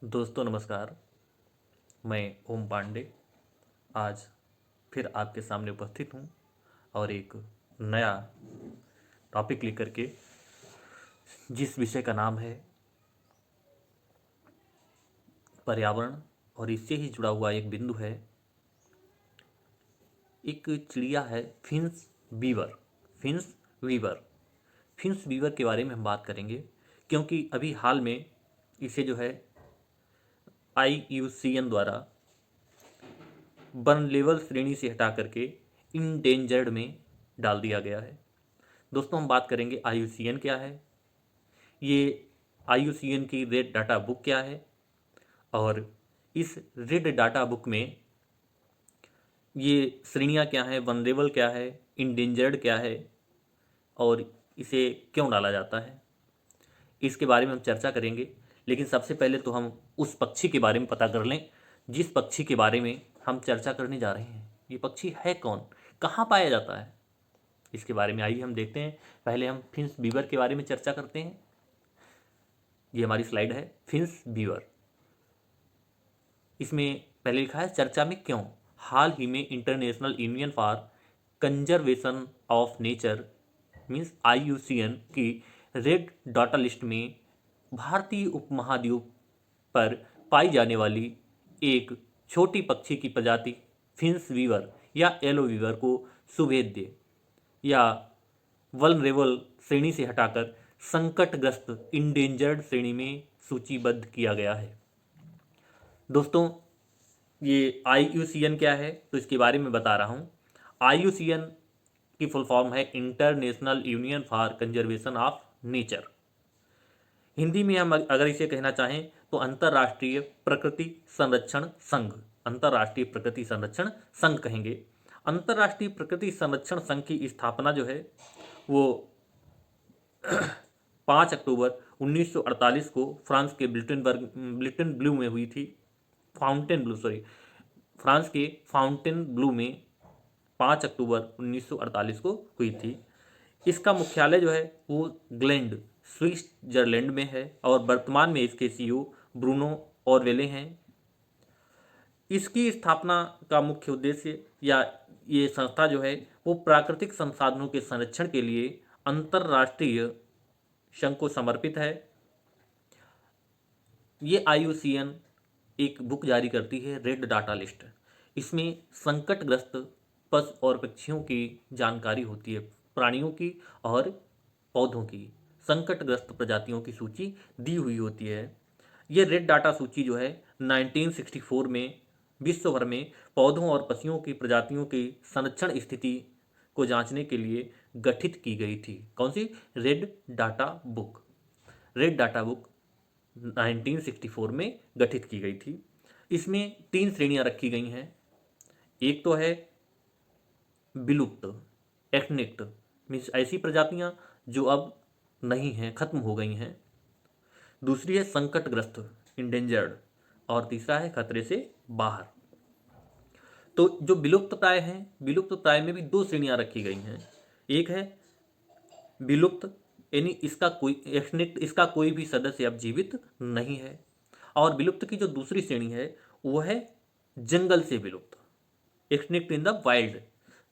दोस्तों नमस्कार। मैं ओम पांडे आज फिर आपके सामने उपस्थित हूँ और एक नया टॉपिक लेकर के, जिस विषय का नाम है पर्यावरण और इससे ही जुड़ा हुआ एक बिंदु है। एक चिड़िया है finch weaver. Finch weaver finch weaver के बारे में हम बात करेंगे, क्योंकि अभी हाल में इसे जो है IUCN द्वारा वन लेवल श्रेणी से हटा करके इंडेंजर्ड में डाल दिया गया है। दोस्तों हम बात करेंगे IUCN क्या है, ये IUCN की रेड डाटा बुक क्या है, और इस रेड डाटा बुक में ये श्रेणियाँ क्या हैं, वनरेबल क्या है, इंडेंजर्ड क्या है और इसे क्यों डाला जाता है, इसके बारे में हम चर्चा करेंगे। लेकिन सबसे पहले तो हम उस पक्षी के बारे में पता कर लें जिस पक्षी के बारे में हम चर्चा करने जा रहे हैं। ये पक्षी है कौन, कहाँ पाया जाता है, इसके बारे में आइए हम देखते हैं। पहले हम फिंस बीवर के बारे में चर्चा करते हैं। ये हमारी स्लाइड है, फिंस बीवर। इसमें पहले लिखा है चर्चा में क्यों। हाल ही में international union for conservation of nature means IUCN की रेड डाटा लिस्ट में भारतीय उपमहाद्वीप पर पाई जाने वाली एक छोटी पक्षी की प्रजाति फिंस वीवर या येलो वीवर को सुभेद्य या वल्नरेबल श्रेणी से हटाकर संकटग्रस्त इंडेंजर्ड श्रेणी में सूचीबद्ध किया गया है। दोस्तों ये IUCN क्या है तो इसके बारे में बता रहा हूँ। IUCN की फुल फॉर्म है international union for conservation of nature. Hindi में हम अगर इसे कहना चाहें तो अंतर्राष्ट्रीय प्रकृति संरक्षण संघ, अंतर्राष्ट्रीय प्रकृति संरक्षण संघ कहेंगे। अंतर्राष्ट्रीय प्रकृति संरक्षण संघ की स्थापना जो है वो 5 अक्टूबर 1948 को फ्रांस के ब्लिटन ब्लू में हुई थी। फ्रांस के फाउंटेन ब्लू में 5 अक्टूबर 1948 को हुई थी। इसका मुख्यालय जो है वो ग्लैंड स्विट्जरलैंड में है और वर्तमान में इसके CEO ब्रूनो ऑरवेले हैं। इसकी स्थापना का मुख्य उद्देश्य या ये संस्था जो है वो प्राकृतिक संसाधनों के संरक्षण के लिए अंतर्राष्ट्रीय संघ को समर्पित है। ये IUCN एक बुक जारी करती है, रेड डाटा लिस्ट। इसमें संकटग्रस्त पशु और पक्षियों की जानकारी होती है, प्राणियों की और पौधों की संकटग्रस्त प्रजातियों की सूची दी हुई होती है। ये रेड डाटा सूची जो है 1964 में विश्व भर में पौधों और पक्षियों की प्रजातियों की संरक्षण स्थिति को जांचने के लिए गठित की गई थी। कौन सी? Red data book. Red data book 1964 में गठित की गई थी। इसमें 3 श्रेणियां रखी गई हैं। एक तो है विलुप्त, एक्सटिंक्ट मीन्स ऐसी प्रजातियां जो अब नहीं हैं, खत्म हो गई हैं। दूसरी है संकटग्रस्त, इंडेंजर्ड, और तीसरा है खतरे से बाहर। तो जो विलुप्त प्राय हैं, विलुप्त प्राय में भी 2 श्रेणियां रखी गई हैं। एक है विलुप्त यानी इसका कोई एक्सटिंक्ट, इसका कोई भी सदस्य अब जीवित नहीं है। और विलुप्त की जो दूसरी श्रेणी है वो है जंगल से विलुप्त, एक्सटिंक्ट इन द वाइल्ड,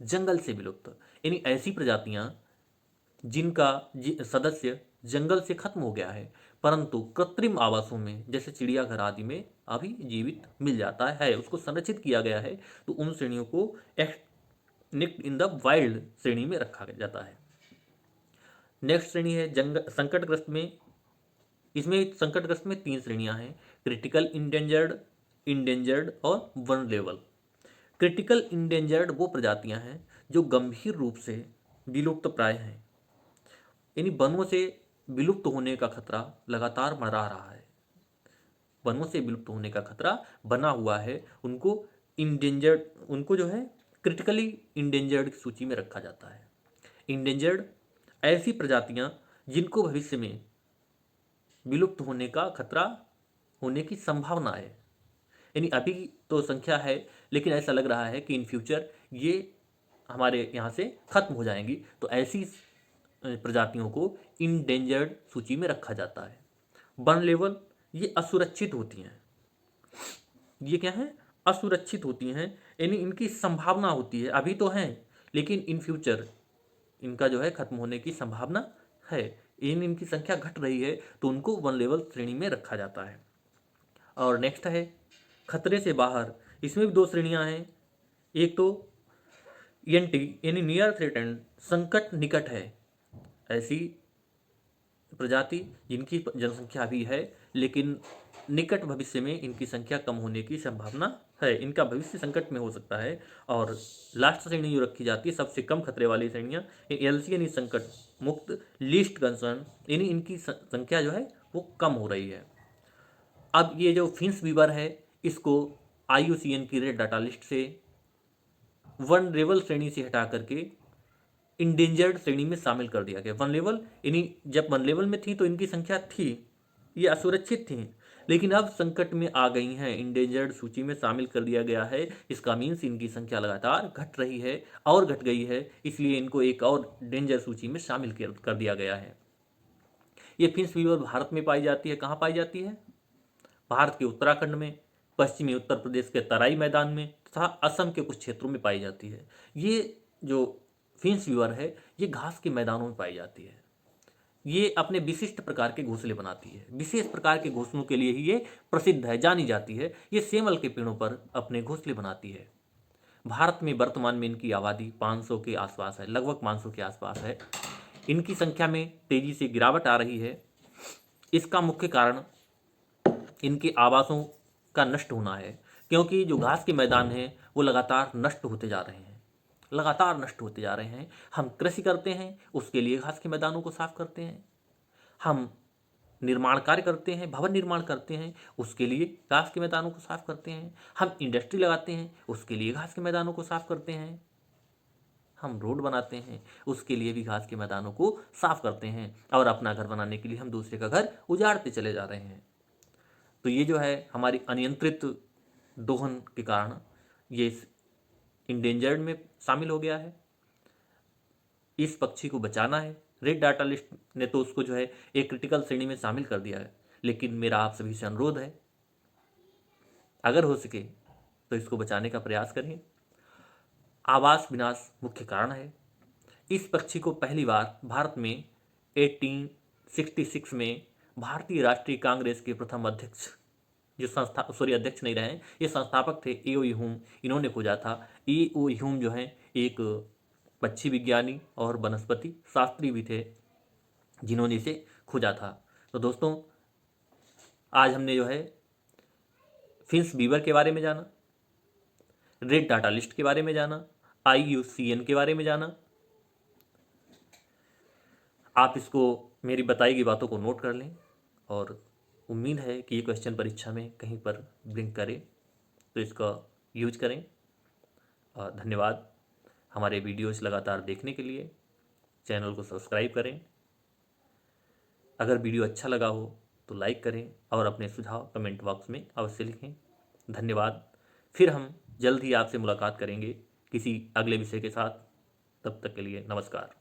जंगल से विलुप्त यानी ऐसी प्रजातियां जिनका सदस्य जंगल से खत्म हो गया है परंतु कृत्रिम आवासों में जैसे चिड़ियाघर आदि में अभी जीवित मिल जाता है, उसको संरक्षित किया गया है। तो उन श्रेणियों को एक्सटिंक्ट इन द वाइल्ड श्रेणी में रखा जाता है। नेक्स्ट श्रेणी है संकटग्रस्त में। इसमें संकटग्रस्त में 3 श्रेणियां हैं, क्रिटिकल इंडेंजर्ड, इंडेंजर्ड और वनरेबल। क्रिटिकल इंडेंजर्ड वो प्रजातियां हैं जो गंभीर रूप से विलुप्त प्राय हैं, यानी वनों से विलुप्त होने का खतरा लगातार मंडरा रहा है, वनों से विलुप्त होने का खतरा बना हुआ है। उनको इंडेंजर्ड, उनको जो है क्रिटिकली इंडेंजर्ड की सूची में रखा जाता है। इंडेंजर्ड ऐसी प्रजातियां जिनको भविष्य में विलुप्त होने का खतरा होने की संभावना है, यानी अभी तो संख्या है लेकिन ऐसा लग रहा है कि इन फ्यूचर ये हमारे यहाँ से खत्म हो जाएंगी। तो ऐसी प्रजातियों को इंडेंजर्ड सूची में रखा जाता है। वन लेवल ये असुरक्षित होती हैं। ये क्या है? असुरक्षित होती हैं, यानी इनकी संभावना होती है, अभी तो हैं लेकिन इन फ्यूचर इनका जो है खत्म होने की संभावना है। इनकी संख्या घट रही है तो उनको वन लेवल श्रेणी में रखा जाता है। और नेक्स्ट है खतरे से बाहर। इसमें भी दो श्रेणियां हैं। एक तो ENT यानी नियर थ्रेटेंड, संकट निकट है, ऐसी प्रजाति जिनकी जनसंख्या अभी है लेकिन निकट भविष्य में इनकी संख्या कम होने की संभावना है, इनका भविष्य संकट में हो सकता है। और लास्ट श्रेणी जो रखी जाती है सबसे कम खतरे वाली श्रेणियाँ, LC यानी संकट मुक्त, लीस्ट कंसर्न यानी इनकी संख्या जो है वो कम हो रही है। अब ये जो फिंस बीवर है इसको IUCN की रेड डाटा लिस्ट से वनरेबल श्रेणी से हटा करके इंडेंजर्ड श्रेणी में शामिल कर दिया गया। वन लेवल यानी जब वन लेवल में थी तो इनकी संख्या थी, ये असुरक्षित थी, लेकिन अब संकट में आ गई हैं, इंडेंजर्ड सूची में शामिल कर दिया गया है। इसका मीन्स इनकी संख्या लगातार घट रही है और घट गई है, इसलिए इनको एक और डेंजर सूची में शामिल कर दिया गया है। ये फिंस बीवर भारत में पाई जाती है। कहाँ पाई जाती है? भारत के उत्तराखंड में, पश्चिमी उत्तर प्रदेश के तराई मैदान में तथा असम के कुछ क्षेत्रों में पाई जाती है। ये जो फिंस बीवर है ये घास के मैदानों में पाई जाती है। ये अपने विशिष्ट प्रकार के घोंसले बनाती है, विशेष प्रकार के घोंसलों के लिए ही ये प्रसिद्ध है, जानी जाती है। ये सेमल के पेड़ों पर अपने घोंसले बनाती है। भारत में वर्तमान में इनकी आबादी 500 के आसपास है, लगभग 500 के आसपास है। इनकी संख्या में तेजी से गिरावट आ रही है। इसका मुख्य कारण इनके आवासों का नष्ट होना है, क्योंकि जो घास के मैदान हैं वो लगातार नष्ट होते जा रहे हैं, लगातार नष्ट होते जा रहे हैं। हम कृषि करते हैं उसके लिए घास के मैदानों को साफ करते हैं, हम निर्माण कार्य करते हैं, भवन निर्माण करते हैं उसके लिए घास के मैदानों को साफ करते हैं, हम इंडस्ट्री लगाते हैं उसके लिए घास के मैदानों को साफ करते हैं, हम रोड बनाते हैं उसके लिए भी घास के मैदानों को साफ करते हैं, और अपना घर बनाने के लिए हम दूसरे का घर उजाड़ते चले जा रहे हैं। तो ये जो है हमारी अनियंत्रित दोहन के कारण ये इंडेंजर्ड में शामिल हो गया है। इस पक्षी को बचाना है। रेड डाटा लिस्ट ने तो उसको जो है एक क्रिटिकल श्रेणी में शामिल कर दिया है, लेकिन मेरा आप सभी से अनुरोध है अगर हो सके तो इसको बचाने का प्रयास करें। आवास विनाश मुख्य कारण है। इस पक्षी को पहली बार भारत में 1866 में भारतीय राष्ट्रीय कांग्रेस के प्रथम अध्यक्ष, जो अध्यक्ष नहीं रहे, ये संस्थापक थे, E.O. ह्यूम, इन्होंने खोजा था। E.O. ह्यूम जो है एक पक्षी विज्ञानी और वनस्पति शास्त्री भी थे जिन्होंने इसे खोजा था। तो दोस्तों आज हमने जो है फिंस बीवर के बारे में जाना, रेड डाटा लिस्ट के बारे में जाना, IUCN के बारे में जाना। आप इसको मेरी बताई गई बातों को नोट कर लें और उम्मीद है कि ये क्वेश्चन परीक्षा में कहीं पर ब्लिंक करे तो इसका यूज करें। और धन्यवाद हमारे वीडियोस लगातार देखने के लिए। चैनल को सब्सक्राइब करें। अगर वीडियो अच्छा लगा हो तो लाइक करें और अपने सुझाव कमेंट बॉक्स में अवश्य लिखें। धन्यवाद। फिर हम जल्द ही आपसे मुलाकात करेंगे किसी अगले विषय के साथ। तब तक के लिए नमस्कार।